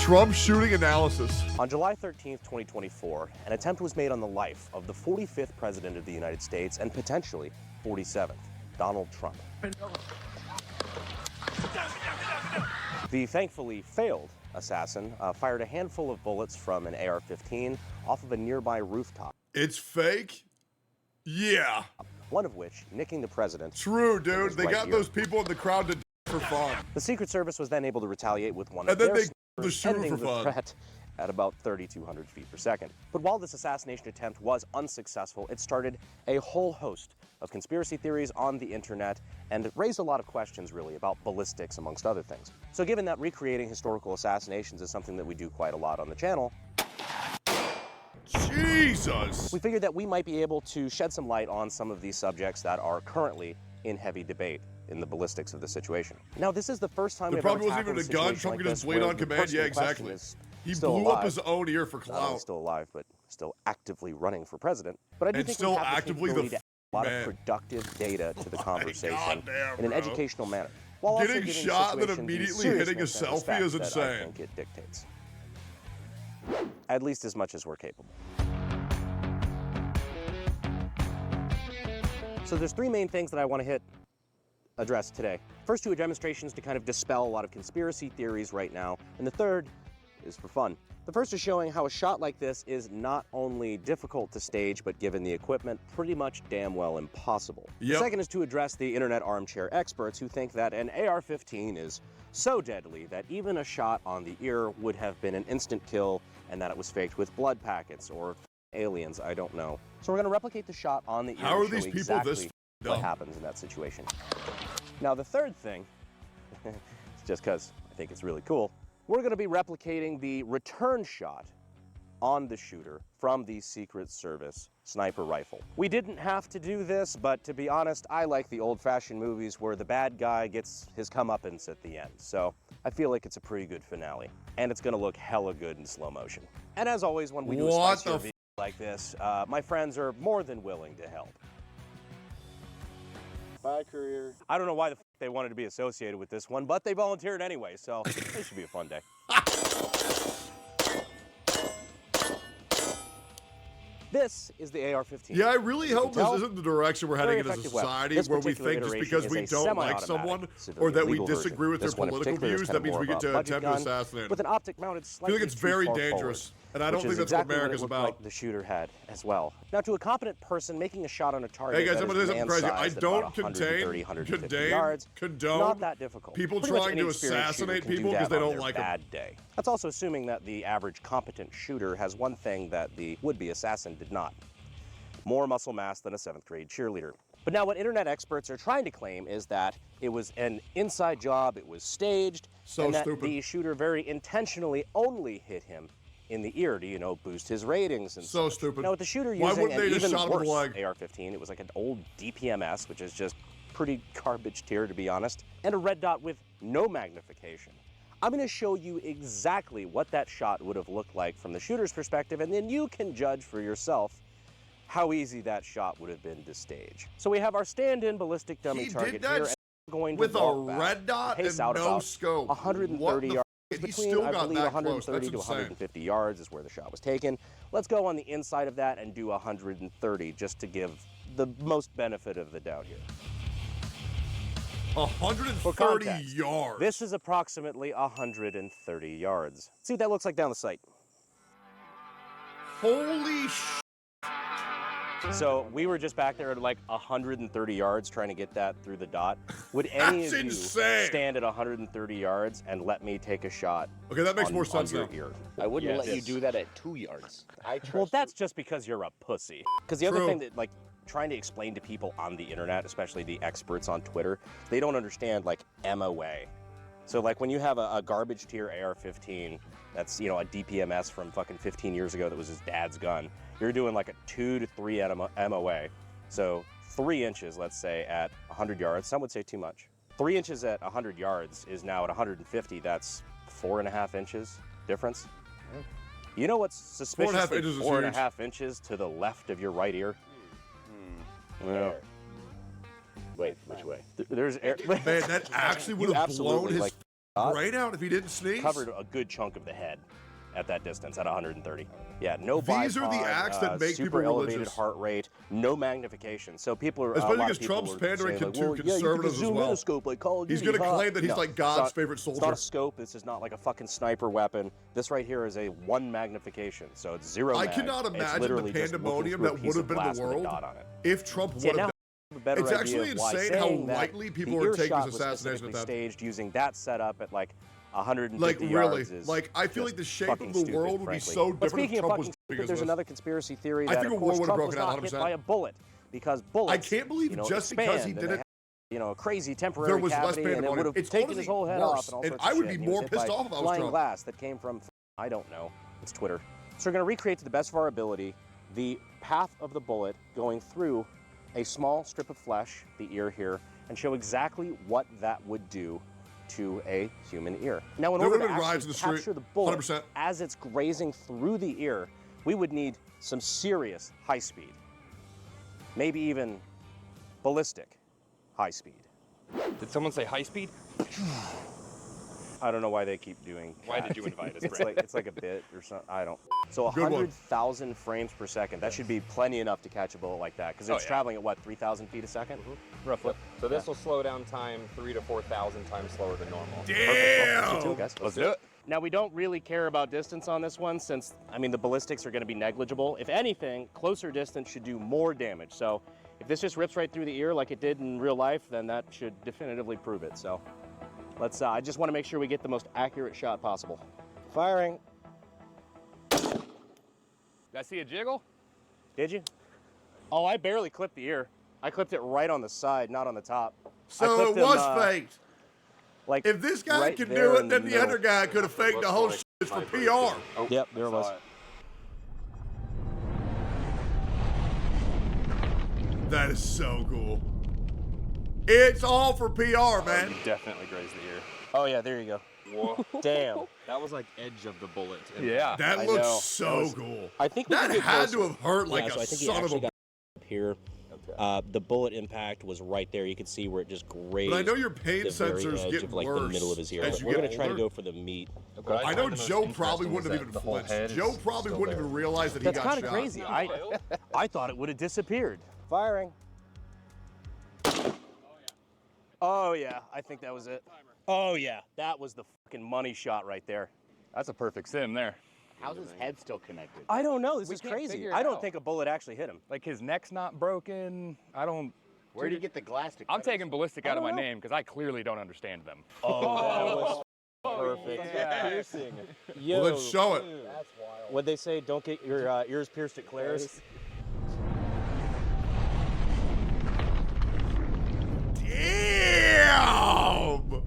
Trump shooting analysis. On July 13th, 2024, an attempt was made on the life of the 45th President of the United States and potentially 47th, Donald Trump. The thankfully failed assassin fired a handful of bullets from an AR-15 off of a nearby rooftop. It's fake? Yeah. One of which nicking the president. True, dude. They right got ear. those people in the crowd to for fun. The Secret Service was then able to retaliate with one And of then their they snipers, the shooter ending for the fun. threat at about 3,200 feet per second. But while this assassination attempt was unsuccessful, it started a whole host of conspiracy theories on the internet and raised a lot of questions, really, about ballistics, amongst other things. So given that recreating historical assassinations is something that we do quite a lot on the channel, Jesus! we figured that we might be able to shed some light on some of these subjects that are currently in heavy debate in the ballistics of the situation. Now, this is the first time There we've ever probably wasn't tackled even a gun. situation Trump like could just this blade where on the command. person Yeah, in question exactly. is He still blew up alive. his own ear for Not only clout. still alive, but still actively running for president. But I do And think still we have actively the the capability to add a lot man. of productive data to the My conversation goddamn, in an bro. educational manner, while also Getting giving the shot and then situation the immediately hitting a seriousness and selfie is respect that I insane. think it dictates. At least as much as we're capable. So there's three main things that I want to address today. First two are demonstrations to kind of dispel a lot of conspiracy theories right now, and the third is for fun. The first is showing how a shot like this is not only difficult to stage, but given the equipment, pretty much damn well impossible. Yep. The second is to address the internet armchair experts who think that an AR-15 is so deadly that even a shot on the ear would have been an instant kill, and that it was faked with blood packets or aliens, I don't know. So we're going to replicate the shot on the ear How are to show these people exactly this what dumb? happens in that situation. Now the third thing, just because I think it's really cool, we're going to be replicating the return shot on the shooter from the Secret Service sniper rifle. We didn't have to do this, but to be honest, I like the old-fashioned movies where the bad guy gets his comeuppance at the end. So I feel like it's a pretty good finale, and it's going to look hella good in slow motion. And as always, when we do a What spicier the video like this, my friends are more than willing to help. Bye, career. I don't know why the f they wanted to be associated with this one, but they volunteered anyway, so it should be a fun day. This is the AR-15. Yeah, I really You hope can this tell, isn't the direction we're heading very in as a effective weapon. society This where we particular think just iteration because is we a don't like semi-automatic someone or civilian that we legal version. disagree with their This one in political particular is views, kind that of means more we get of a to budget attempt to gun assassinate with them. an optic mounted I slightly think it's too very far dangerous, forward, and I don't which think is that's exactly what America's it looked about. like the shooter had as well. Now, to a competent person making a shot on a target Hey guys, that I'm gonna is say something crazy. I man-sized at don't about 130, 150 yards, condone not that difficult. people Pretty much trying any to experienced shooter assassinate can do people that because they on don't their like 'em. bad day. That's also assuming that the average competent shooter has one thing that the would-be assassin did not: more muscle mass than a 7th grade cheerleader. But now what internet experts are trying to claim is that it was an inside job, it was staged, So and that stupid. the shooter very intentionally only hit him in the ear to, you know, boost his ratings and So such. stupid. Now with the shooter Why using wouldn't an they just even shot him in worse the leg? AR-15, it was like an old DPMS, which is just pretty garbage tier to be honest, and a red dot with no magnification. I'm going to show you exactly what that shot would have looked like from the shooter's perspective, and then you can judge for yourself how easy that shot would have been to stage. So we have our stand-in ballistic dummy He target did that here, and we're going to with a walk back red dot pace and out no about scope. 130 What the yards. He Between, still I got believe, that close. 130 That's to insane. 150 yards is where the shot was taken. Let's go on the inside of that and do 130 just to give the most benefit of the doubt here. For 130 context, yards. This is approximately 130 yards. See what that looks like down the sight. Holy sh! So we were just back there at like 130 yards trying to get that through the dot. Would any That's of you insane. stand at 130 yards and let me take a shot Okay, that makes on, more sense on now. your ear? I wouldn't Yes. let you do that at 2 yards. I trust Well, that's just because you're a pussy. Because the other True. thing that, like, trying to explain to people on the internet, especially the experts on Twitter, they don't understand, like, MOA. So, like, when you have a garbage tier AR-15 that's, you know, a DPMS from fucking 15 years ago that was his dad's gun, you're doing, like, a 2 to 3 MOA. So, 3 inches, let's say, at 100 yards. Some would say too much. 3 inches at 100 yards is now at 150. That's 4.5 inches difference. You know what's 4.5 suspiciously inches is 4.5 inches to the left of your right ear? Yeah. Wait, which way? There's air. Man, that actually would You have blown absolutely, his like, brain out if he didn't sneeze? Covered a good chunk of the head at that distance at 130. Yeah, no These are the bipod, acts that make people super elevated religious. heart rate, no magnification. So people are Especially a lot because of people Trump's were pandering saying, like, to well, conservatives yeah, you as well. can zoom in a scope like Call of He's Duty, going to claim that he's No, like God's favorite soldier. It's not a scope. This is not like a fucking sniper weapon. This right here is a 1 magnification, so it's 0 I mag. cannot It's imagine the literally just looking pandemonium through a that piece would have of been in glass the with a world dot on it. if Trump would Yeah, have now done. I have a better It's idea actually of why, insane how saying that lightly people the are taking earshot this was assassination specifically attempt. staged using that setup at like 150 Like really, yards is like I feel like just the shape fucking of the stupid, world would be frankly. so But different if speaking of Trump was fucking doing stupid, there's this. another conspiracy theory I that think of a war course would have Trump was broken out not hit 100%. by a bullet because bullets. I can't believe just because he expand, did and it, they have, a crazy temporary there was less cavity, and it pandemonium. would have It's taken his whole head honestly off and all worse, sorts and of I would shit, be and he was more hit pissed by off if I was flying Trump. glass that came from I don't know. It's Twitter. So we're going to recreate to the best of our ability the path of the bullet going through a small strip of flesh, the ear here, and show exactly what that would do to a human ear. Now, in There order would've to been riots actually in the street, capture the bullet 100%. as it's grazing through the ear, we would need some serious high speed, maybe even ballistic high speed. Did someone say high speed? I don't know why they keep doing Why that. did you invite us, It's Brett? like it's like a bit or something. I don't. So Good one. 100,000 frames per second. That should be plenty enough to catch a bullet like that because it's yeah. traveling at what, 3,000 feet a second, roughly. So this will slow down time 3,000 to 4,000 times slower than normal. Let's do it, Damn! guys. Let's do it. Now, we don't really care about distance on this one since, I mean, the ballistics are going to be negligible. If anything, closer distance should do more damage. So if this just rips right through the ear like it did in real life, then that should definitively prove it. So let's, I just want to make sure we get the most accurate shot possible. Firing. Did I see a jiggle? Did you? Oh, I barely clipped the ear. I clipped it right on the side, not on the top. I So clipped it him, was faked. Like If this guy right could there do in it, then the middle. other guy could have faked the whole shit for PR. Oh, Yep, there it I saw was. That is so cool. It's all for PR, man. You definitely grazed the ear. Oh yeah, there you go. Whoa. Damn. That was like edge of the bullet. Yeah. That I looks know. so cool. I think we That can get had closer. to have hurt like Yeah, so a I think he son of actually a. got up here. The bullet impact was right there. You can see where it just grazed. But I know your pain the very sensors edge get of like worse the middle of his ear. as you We're get gonna try to older. go for the meat. I know Joe probably wouldn't have even flinched. Joe probably wouldn't even realize that he That's got kind shot. of crazy. I thought it would have disappeared. Firing. Oh yeah, I think that was it. Oh yeah, that was the fucking money shot right there. That's a perfect sim there. How's his head still connected? I don't know. This We is can't crazy. figure it I don't out. think a bullet actually hit him. Like his neck's not broken. I don't. Where do you get the glass to I'm cut taking ballistic out of my don't know. name because I clearly don't understand them. Oh, that was perfect. Yeah. piercing? Yo, Well, let's show it. That's wild. what'd they say? Don't get your ears pierced at Claire's. Damn!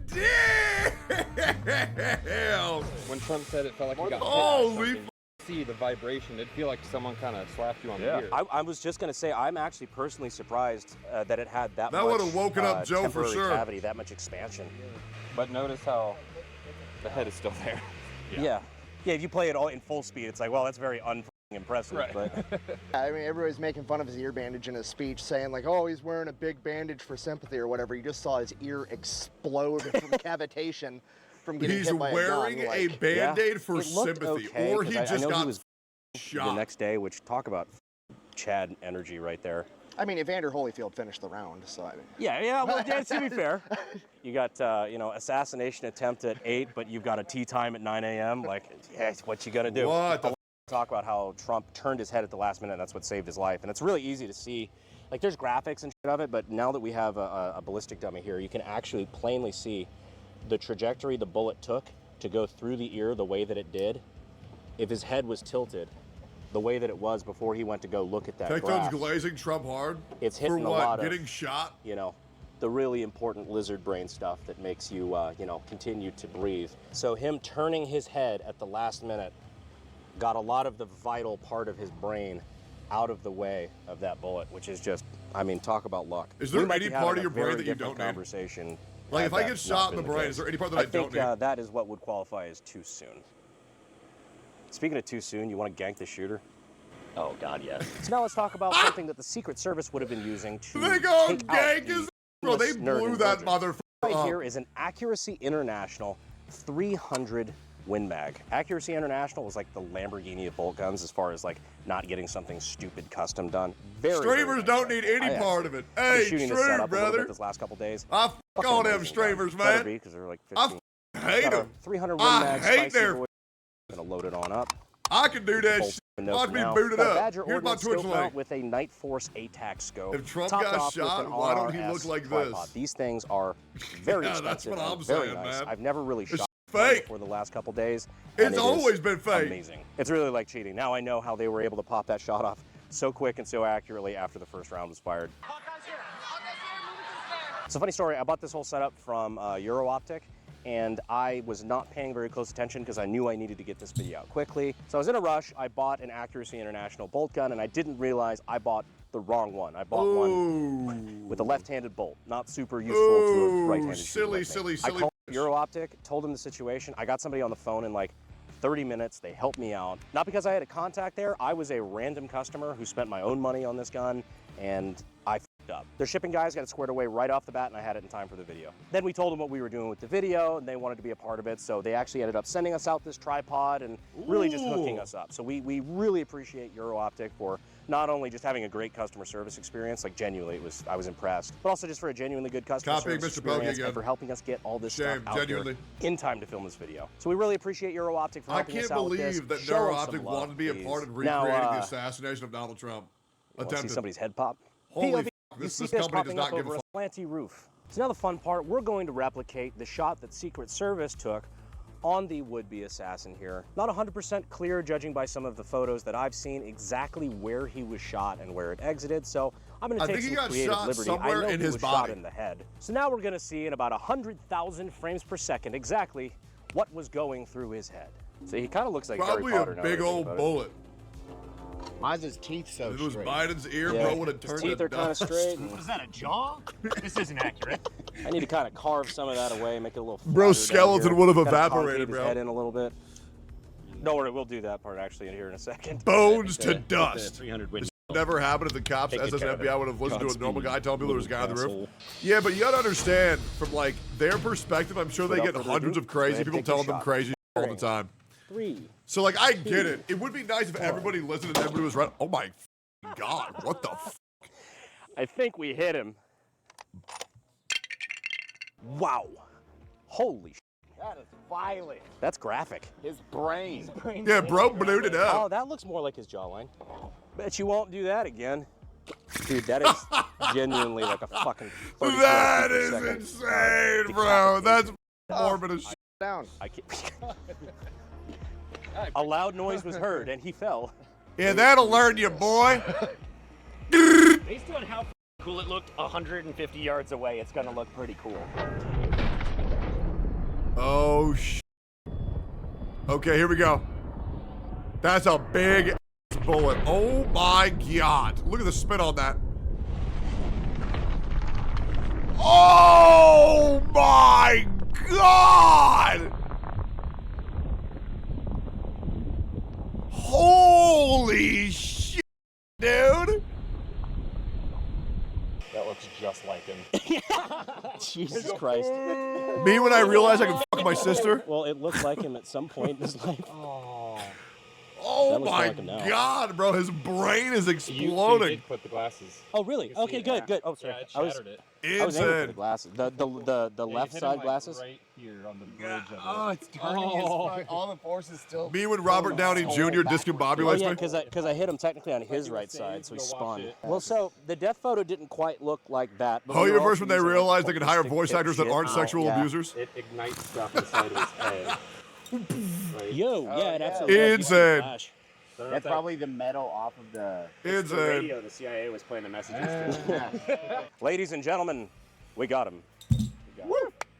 Damn! When Trump said it felt like he got Holy hit, see the vibration. It'd feel like someone kind of slapped you on Yeah. the ear. I was just gonna say I'm actually personally surprised that it had that That much would've woken up Joe for temporary sure. cavity, that much expansion. But notice how the head is still there. Yeah. Yeah. If you play it all in full speed, it's like, well, that's very impressive. Right. But I mean, everybody's making fun of his ear bandage in his speech, saying like, "Oh, he's wearing a big bandage for sympathy or whatever." You just saw his ear explode from cavitation from getting He's hit by wearing a gun. a Like, band-aid for it looked sympathy, okay, or 'cause he I just know got he was the shot. next day, which talk about Chad energy right there. I mean, Evander Holyfield finished the round, so I mean, Yeah, well, yeah, to be fair. You got, assassination attempt at 8, but you've got a tea time at 9 a.m. Like, yeah, what you gonna do? What the Talk about how Trump turned his head at the last minute, and that's what saved his life. And it's really easy to see. Like, there's graphics and shit of it, but now that we have a ballistic dummy here, you can actually plainly see the trajectory the bullet took to go through the ear the way that it did. If his head was tilted the way that it was before he went to go look at that Tectone's graph, glazing Trump hard. it's For hitting a what? lot of, Getting shot? the really important lizard brain stuff that makes you, continue to breathe. So him turning his head at the last minute got a lot of the vital part of his brain out of the way of that bullet, which is just, I mean, talk about luck. Is there We might any be part having of your a brain very that you different don't need? conversation. Like, had if I that get not shot in been the brain, case. is there any part that I don't think need? that is what would qualify as too soon. Speaking of too soon, you want to gank the shooter? Oh God, yes. So now let's talk about something that the Secret Service would have been using to They go take out gank the his. Bro, they nerd blew and that virgin. motherfucker right here is an Accuracy International 300 Win Mag. Accuracy International is like the Lamborghini of bolt guns as far as like not getting something stupid custom done. Streamers don't need any part of it. I've been Hey, shooting this set stream, up a little brother. bit this last couple days. I f all them streamers, man. Because they're like I 15. f hate them. 300 Win I Mag. hate spicy their. boy. Gonna load it on up. I can do that shit. Watch me boot it Got a up. Badger Here's my ordnance Twitch scope link. mount with a Night Force ATAC scope. If Trump topped got off with shot, an why don't he RRS look like tripod. this? These things are very Yeah, expensive. that's what and I'm very saying, nice. man. I've never really It's shot fake. for the last couple days. It's and it always is been fake. Amazing. It's really like cheating. Now I know how they were able to pop that shot off so quick and so accurately after the first round was fired. So funny story, I bought this whole setup from 𝙀𝙓𝙋𝙋𝘼𝙉𝙿, and I was not paying very close attention because I knew I needed to get this video out quickly. So I was in a rush, I bought an Accuracy International bolt gun, and I didn't realize I bought the wrong one. I bought one with a left-handed bolt, not super useful to a right-handed shooter silly, like me. silly. I called 𝙀𝙧𝙃, told them the situation. I got somebody on the phone in like 30 minutes. They helped me out. Not because I had a contact there. I was a random customer who spent my own money on this gun, and I f***ed up. Their shipping guys got it squared away right off the bat, and I had it in time for the video. Then we told them what we were doing with the video, and they wanted to be a part of it, so they actually ended up sending us out this tripod and really just hooking us up. So we really appreciate 𝙀𝙧𝙃 for not only just having a great customer service experience, like genuinely I was impressed, but also just for a genuinely good customer Copying service Mr. Pokey experience again. and for helping us get all this Shame, stuff out genuinely. there in time to film this video. So we really appreciate 𝙀𝙧𝙃 for I helping can't us out with this. believe that Show 'em some 𝙀𝙧𝙃 love, wanted to be a please. part of Now, recreating the assassination of Donald Trump. Want to see Attempted. somebody's head pop? Holy POV, f***, you this see company does popping not up give a over f***. slanty roof. So now the fun part, we're going to replicate the shot that Secret Service took on the would-be assassin here. Not 100% clear, judging by some of the photos that I've seen, exactly where he was shot and where it exited. So I'm going to take some creative liberty. I know in he his was body. shot in the head. So now we're going to see in about 100,000 frames per second exactly what was going through his head. So he kind of looks like Probably Harry a Potter now big that I think old about it. bullet. Why's his teeth so If it was straight? Biden's ear, Yeah, bro, would have his turned teeth to are kind of dust. straight. Was that a jaw? This isn't accurate. I need to kind of carve some of that away, make it a little flatter Bro's down skeleton here. would have Kinda evaporated, concave his bro. head in a little bit. Don't worry, we'll do that part actually in here in a second. Bones to The dust. 300 win. This never happened if the cops, Taking SS care and of it. FBI would have listened to a normal Godspeed, guy telling people there was a guy on the roof. asshole. Yeah, but you gotta understand, from like their perspective, I'm sure they Without get further hundreds ado, of go crazy ahead, people take your telling them shot. crazy all the time. 3. So like, I get it. It would be nice if everybody listened and everybody was right. Oh my God, what the f? I think we hit him. Wow. Holy sh**. That is violent. That's graphic. His brain. Yeah, bro blew it Oh, up. that looks more like his jawline. Bet you won't do that again. Dude, that is genuinely like a fucking 30 That frames is per second, insane, bro. That's decapitation. morbid as shit. Down. I can't. A loud noise was heard and he fell. Yeah, that'll learn you, boy. Based on how cool it looked 150 yards away, it's gonna look pretty cool. Oh, sh. Okay, here we go. That's a big bullet. Oh my God. Look at the spin on that. Oh my God. Holy shit, dude. That looks just like him. Jesus Christ. Me when I realized I could fuck my sister. Well, it looked like him at some point in his life. Oh That was my fucking out. God, bro. His brain is You exploding. did put the glasses. Oh, really? You can see Okay, it. good, good. Oh, sorry. Yeah, it I was shattered it. I was aiming for the Insane. glasses. The left side glasses. Right here on the bridge of it. Oh, it's turning his spine. All the force is still. Me when Robert Downey Jr. Oh, discombobulates yeah, me. because I hit him technically on his right side, so he go watch spun. it. Well, so the death photo didn't quite look like that. But Oh, we your were verse also when they using, like, realized they could hire ballistic voice tip actors that shit. aren't sexual Yeah. abusers? It ignites stuff inside of his head. Right? Yo, yeah, it yeah. absolutely does. You see the Insane. flash. So That's probably the metal off of the. The Insane. radio the CIA was playing the messages to. Ladies and gentlemen, we got him.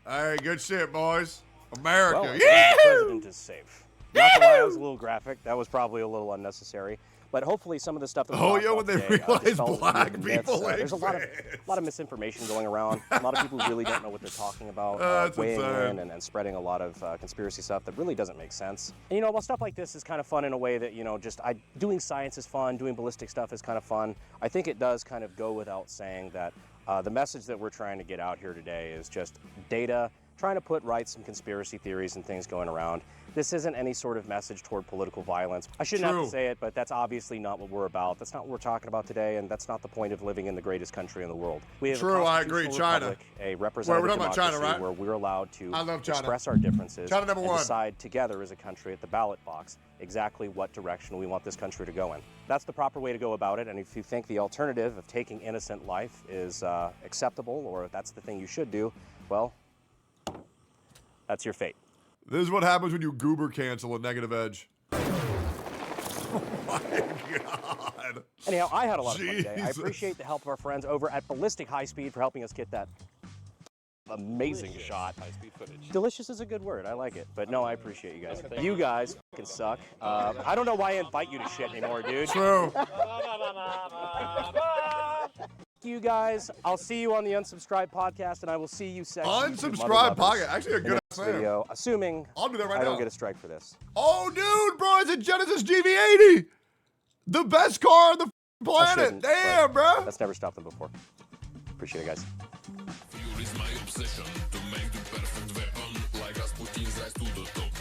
All right, good shit, boys. America. Well, the Yeah. president is safe. Not gonna lie, that was a little graphic. That was probably a little unnecessary. But hopefully some of the stuff that we Oh, talked yeah, about when they today, realize dispels black the myths. people ain't There's a lot fans. of misinformation going around. A lot of people really don't know what they're talking about, That's weighing insane. in and spreading a lot of conspiracy stuff that really doesn't make sense. And you know, while stuff like this is kind of fun in a way that, you know, doing science is fun, doing ballistic stuff is kind of fun, I think it does kind of go without saying that The message that we're trying to get out here today is just data, trying to put right some conspiracy theories and things going around. This isn't any sort of message toward political violence. I shouldn't have to say it, but that's obviously not what we're about. That's not what we're talking about today, and that's not the point of living in the greatest country in the world. We have True, a I agree. constitutional republic, a representative we're talking about democracy China, right? where we're allowed to I love China. express our differences China number and one. decide together as a country at the ballot box exactly what direction we want this country to go in. That's the proper way to go about it, and if you think the alternative of taking innocent life is acceptable, or if that's the thing you should do, well, that's your fate. This is what happens when you goober cancel a negative edge. Oh my God. Anyhow, I had a lot of fun today. I Jesus. appreciate the help of our friends over at Ballistic High Speed for helping us get that amazing shot. High-speed footage. Delicious is a good word. I like it. But no, I appreciate you guys. You guys fucking suck. I don't know why I invite you to shit anymore, dude. True. You guys. I'll see you on the Unsubscribed podcast, and I will see you sexy Unsubscribed podcast. Actually, a good ass name. video, assuming I'll do that right I now. don't get a strike for this. Oh, dude, bro, it's a Genesis GV80. The best car on the planet. shouldn't, Damn, but bro. That's never stopped them before. Appreciate it, guys. Fury is my obsession to make the perfect weapon like Rasputin's rise to the top.